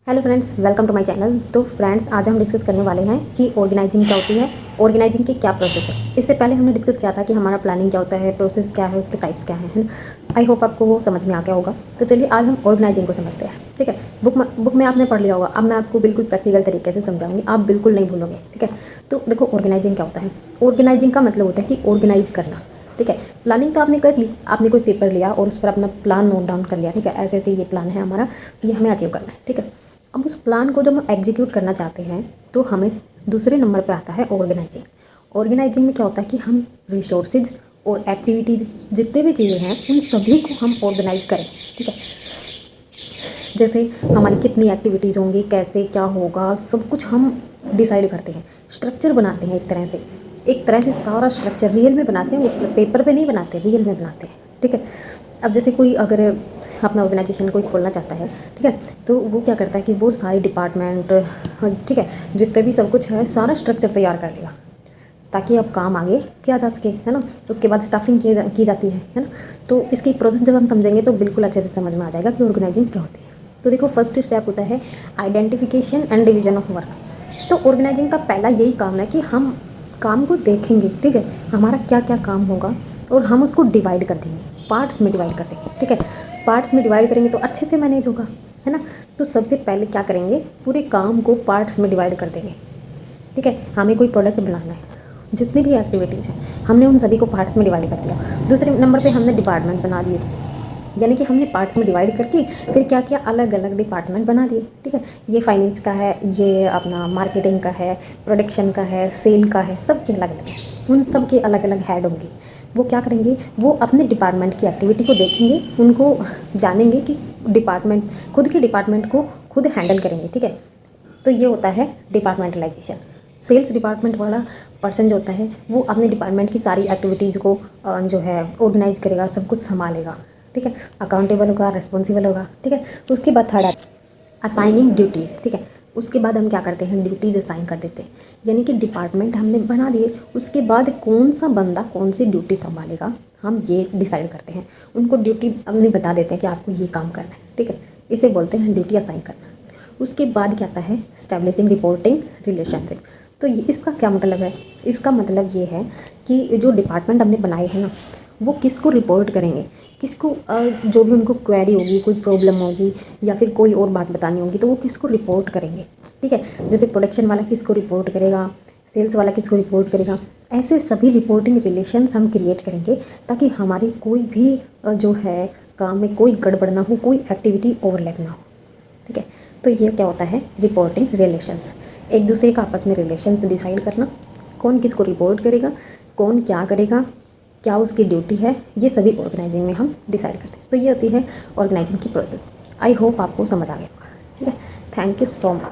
Hello friends, welcome to my channel. तो friends, आज हम डिस्कस करने वाले हैं कि ऑर्गेनाइजिंग क्या होती है, ऑर्गेनाइजिंग की क्या प्रोसेस है। इससे पहले हमने डिस्कस किया था कि हमारा प्लानिंग क्या होता है, प्रोसेस क्या है, उसके टाइप्स क्या हैं, है ना। आई होप आपको वो समझ में आ गया होगा। तो चलिए आज हम ऑर्गेनाइजिंग को समझते हैं। ठीक है, बुक में आपने पढ़ लिया होगा। अब मैं आपको बिल्कुल प्रैक्टिकल तरीके से समझाऊंगी, आप बिल्कुल नहीं भूलोगे। ठीक है, तो देखो ऑर्गेनाइजिंग क्या होता है। ऑर्गेनाइजिंग का मतलब होता है कि ऑर्गेनाइज करना। ठीक है, प्लानिंग तो आपने कर ली, आपने कोई पेपर लिया और उस पर अपना प्लान नोट डाउन कर लिया। ठीक है, ऐसे ऐसे ये प्लान है हमारा, ये हमें अचीव करना है। ठीक है, अब उस प्लान को जब हम एग्जीक्यूट करना चाहते हैं तो हमें दूसरे नंबर पे आता है ऑर्गेनाइजिंग। ऑर्गेनाइजिंग में क्या होता है कि हम रिसोर्सेज और एक्टिविटीज जितने भी चीज़ें हैं उन सभी को हम ऑर्गेनाइज करें। ठीक है, जैसे हमारी कितनी एक्टिविटीज़ होंगी, कैसे क्या होगा, सब कुछ हम डिसाइड करते हैं, स्ट्रक्चर बनाते हैं। एक तरह से सारा स्ट्रक्चर रियल में बनाते हैं, वो पेपर पे नहीं बनाते, रियल में बनाते हैं। ठीक है, अब जैसे कोई अगर अपना ऑर्गेनाइजेशन कोई खोलना चाहता है, ठीक है, तो वो क्या करता है कि वो सारे डिपार्टमेंट, ठीक है, जितने भी सब कुछ है सारा स्ट्रक्चर तैयार कर लेगा ताकि अब काम आगे किया जा सके, है ना। उसके बाद स्टाफिंग की जाती है ना। तो इसकी प्रोसेस जब हम समझेंगे तो बिल्कुल अच्छे से समझ में आ जाएगा कि ऑर्गेनाइजिंग क्या होती है। तो देखो, फर्स्ट स्टेप होता है identification and division of work. तो ऑर्गेनाइजिंग का पहला यही काम है कि हम काम को देखेंगे। ठीक है, हमारा क्या क्या काम होगा और हम उसको डिवाइड कर देंगे, पार्ट्स में डिवाइड कर देंगे। ठीक है, पार्ट्स में डिवाइड करेंगे तो अच्छे से मैनेज होगा, है ना। तो सबसे पहले क्या करेंगे, पूरे काम को पार्ट्स में डिवाइड कर देंगे। ठीक है, हमें कोई प्रोडक्ट बनाना है, जितनी भी एक्टिविटीज़ हैं हमने उन सभी को पार्ट्स में डिवाइड कर दिया। दूसरे नंबर पे हमने डिपार्टमेंट बना दिए, यानी कि हमने पार्ट्स में डिवाइड करके फिर क्या किया, अलग अलग डिपार्टमेंट बना दिए। ठीक है, ये फाइनेंस का है, ये अपना मार्केटिंग का है, प्रोडक्शन का है, सेल का है, सबके अलग अलग है। उन सब के अलग अलग हेड होंगे। वो क्या करेंगे, वो अपने डिपार्टमेंट की एक्टिविटी को देखेंगे, उनको जानेंगे कि डिपार्टमेंट खुद के डिपार्टमेंट को खुद हैंडल करेंगे। ठीक है, तो ये होता है डिपार्टमेंटलाइजेशन। सेल्स डिपार्टमेंट वाला पर्सन जो होता है वो अपने डिपार्टमेंट की सारी एक्टिविटीज़ को जो है ऑर्गेनाइज करेगा, सब कुछ संभालेगा। ठीक है, अकाउंटेबल होगा, रिस्पॉन्सिबल होगा। ठीक है, उसके बाद थर्ड असाइनिंग ड्यूटीज़। ठीक है, उसके बाद हम क्या करते हैं, ड्यूटीज़ असाइन कर देते हैं, यानी कि डिपार्टमेंट हमने बना दिए। उसके बाद कौन सा बंदा कौन सी ड्यूटी संभालेगा हम ये डिसाइड करते हैं, उनको ड्यूटी अपनी बता देते हैं कि आपको ये काम करना है। ठीक है, इसे बोलते हैं ड्यूटी असाइन करना। उसके बाद क्या आता है, स्टैब्लिशिंग रिपोर्टिंग रिलेशनशिप। तो इसका क्या मतलब है, इसका मतलब ये है कि जो डिपार्टमेंट हमने बनाए हैं ना, वो किसको रिपोर्ट करेंगे, किसको जो भी उनको क्वेरी होगी, कोई प्रॉब्लम होगी या फिर कोई और बात बतानी होगी तो वो किसको रिपोर्ट करेंगे। ठीक है, जैसे प्रोडक्शन वाला किसको रिपोर्ट करेगा, सेल्स वाला किसको रिपोर्ट करेगा। ऐसे सभी रिपोर्टिंग रिलेशंस हम क्रिएट करेंगे ताकि हमारी कोई भी जो है काम में कोई गड़बड़ ना हो, कोई एक्टिविटी ओवरलैप ना हो। ठीक है, तो ये क्या होता है, रिपोर्टिंग रिलेशंस। एक दूसरे का आपस में रिलेशंस डिसाइड करना, कौन किसको रिपोर्ट करेगा, कौन क्या करेगा, क्या उसकी ड्यूटी है, ये सभी ऑर्गेनाइजिंग में हम डिसाइड करते हैं। तो ये होती है ऑर्गेनाइजिंग की प्रोसेस। आई होप आपको समझ आ गया होगा। ठीक है, थैंक यू सो मच।